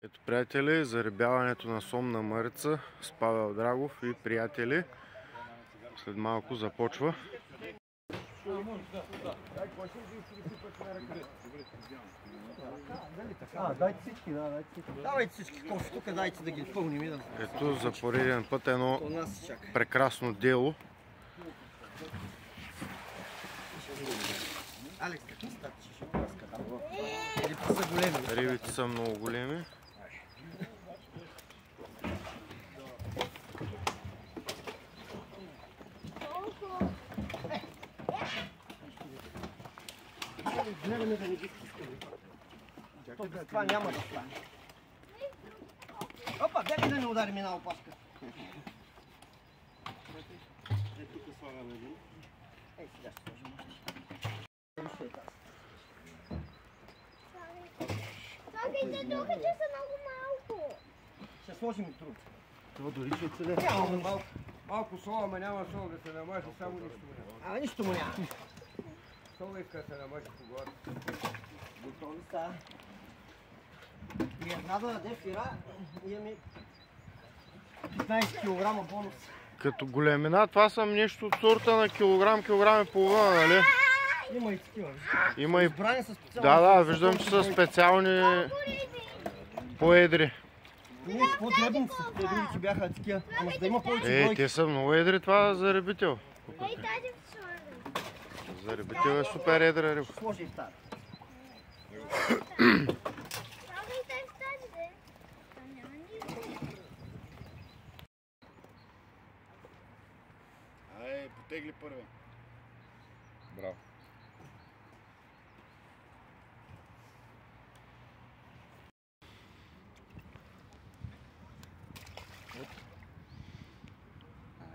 Ето, приятели, зарибяването на сом на Марица с Павел Драгов и приятели. След малко започва. Дайте всички, Давайте всички кофи тук, дайте да ги пълним. Ето, за пореден път едно прекрасно дело. Алекс, какви стати ще праска там? Рибите са големи. Рибите са много големи. Гледаме да не ги спускаме. Това няма да стане. Опа, бягай да не ударим една опашка. Тук слагаме един. Сега ще сложим още. Слагайте тук, че са много малко. Ще сложим и труд. Това дори ще оцеле. Малко сол, ама няма сол да се намажи, само нищо му няма. Нищо му няма. Сол иска да се намажи по главата. Готови са. И една да даде фира, имаме 15 кг бонус. Като големина, това са нещо от сорта на килограм, килограм и половина, нали? Има и такива. Има и... Избрани са специални. Да, виждам, че са специални по-едри. Не, по-дребни са. Те другите бяха такива. Ама да има повече бройки. Те са много едри, това за рибител. Ей, тази в слагам. За рибител е супер едра риба. Сложи и в тази. Слагайте в тази, бе. Там няма нищо. Ай, потегли първи. Браво.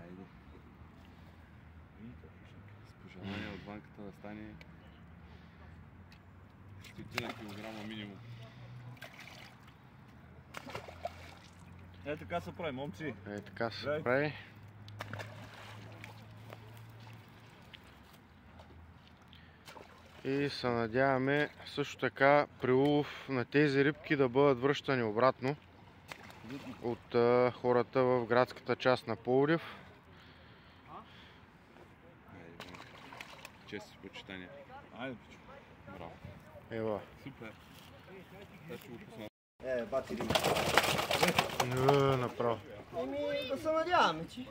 Айде. С пожелание от банката да стане 100 килограма минимум. Така се прави, момци. Така се прави. И се надяваме също така при улов на тези рибки да бъдат връщани обратно от хората в градската част на Пловдив. Айде, чест и почитание. Айде, пичо. Браво. Ева. Супер. Сега ще го пусна. Бати риби. Направо. Да се надяваме, че...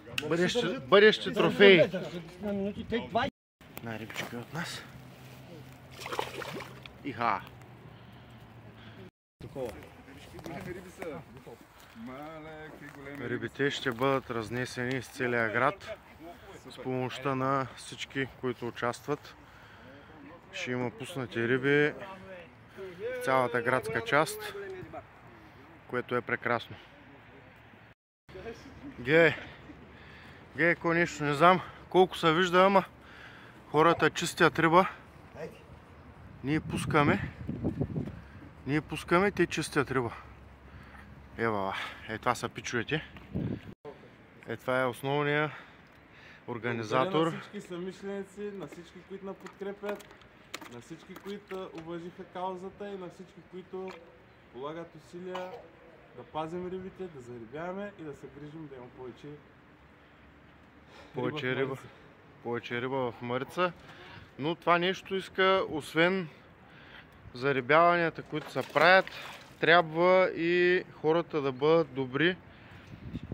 Бъдещи трофеи. На минутите 20. На рибичка от нас. Иха. Риби са. Мале, какви големи. Рибите ще бъдат разнесени из целия град с помощта на всички, които участват. Ще има пуснати риби в цялата градска част, което е прекрасно. Гледай, кой нещо не знам колко се вижда, ама хората чистят риба. Ние пускаме, те чистят риба. Ева, това са пичовете. Това е основният организатор. На всички съмишленици, на всички, които ни подкрепят, на всички, които уважиха каузата и на всички, които полагат усилия да пазим рибите, да зарибяваме и да се грижим да има повече риба в Марица. Но това нещо иска, освен зарибяванията, които се правят, трябва и хората да бъдат добри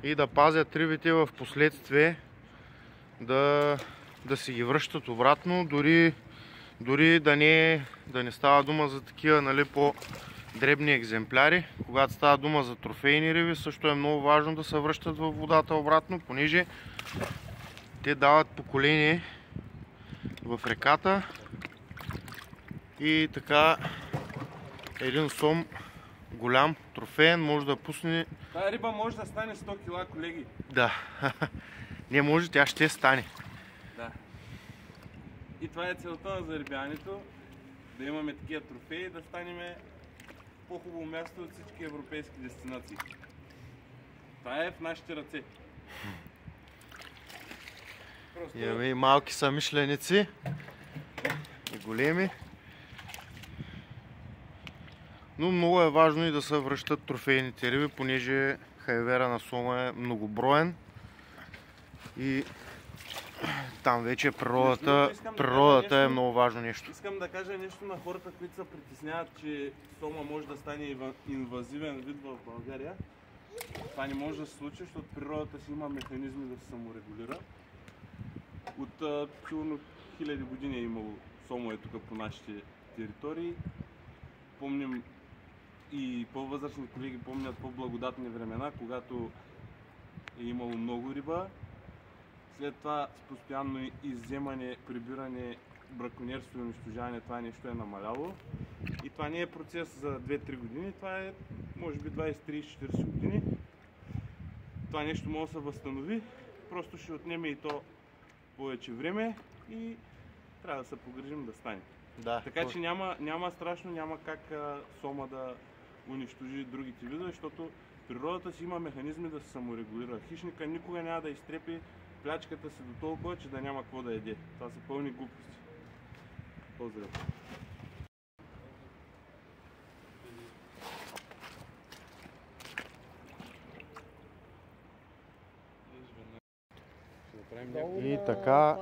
и да пазят рибите в последствие, да си ги връщат обратно, дори да не става дума за такива, нали, по-дребни екземпляри. Когато става дума за трофейни риби, също е много важно да се връщат във водата обратно, понеже те дават поколение в реката и така един сом голям, трофеен, може да пусне... Тая риба може да стане 100 кг, колеги. Да. Не може, тя ще стане. Да. И това е целта на зарибяването. Да имаме такива трофеи, да станем по-хубаво място от всички европейски дестинации. Това е в нашите ръце. Имаме и малки самишленици, и големи. Но много е важно и да се връщат трофейните риби, понеже хайвера на Сома е многоброен и там вече природата е много важно нещо. Искам да кажа нещо на хората, които се притесняват, че Сома може да стане инвазивен вид в България. Това не може да се случи, защото природата си има механизми да се саморегулира. От сигурно хиляди години е имало сомове тук по нашите територии. Помним и по-възрастни колеги помнят по-благодатни времена, когато е имало много риба. След това с постоянно изземане, прибиране, браконьерство и унищожаване това нещо е намаляло. И това не е процес за 2-3 години, това е може би 20-30-40 години. Това нещо може да се възстанови, просто ще отнеме и то повече време и трябва да се погрижим да стане. Да, така че няма страшно, няма как Сома да унищожи другите видове, защото природата си има механизми да се саморегулира. Хищника никога няма да изтрепи плячката си до толкова, че да няма какво да яде. Това са пълни глупости. Поздравя! И така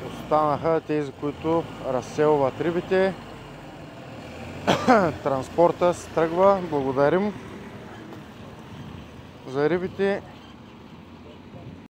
останаха тези, които разселват рибите. Транспорта се тръгва. Благодарим за рибите.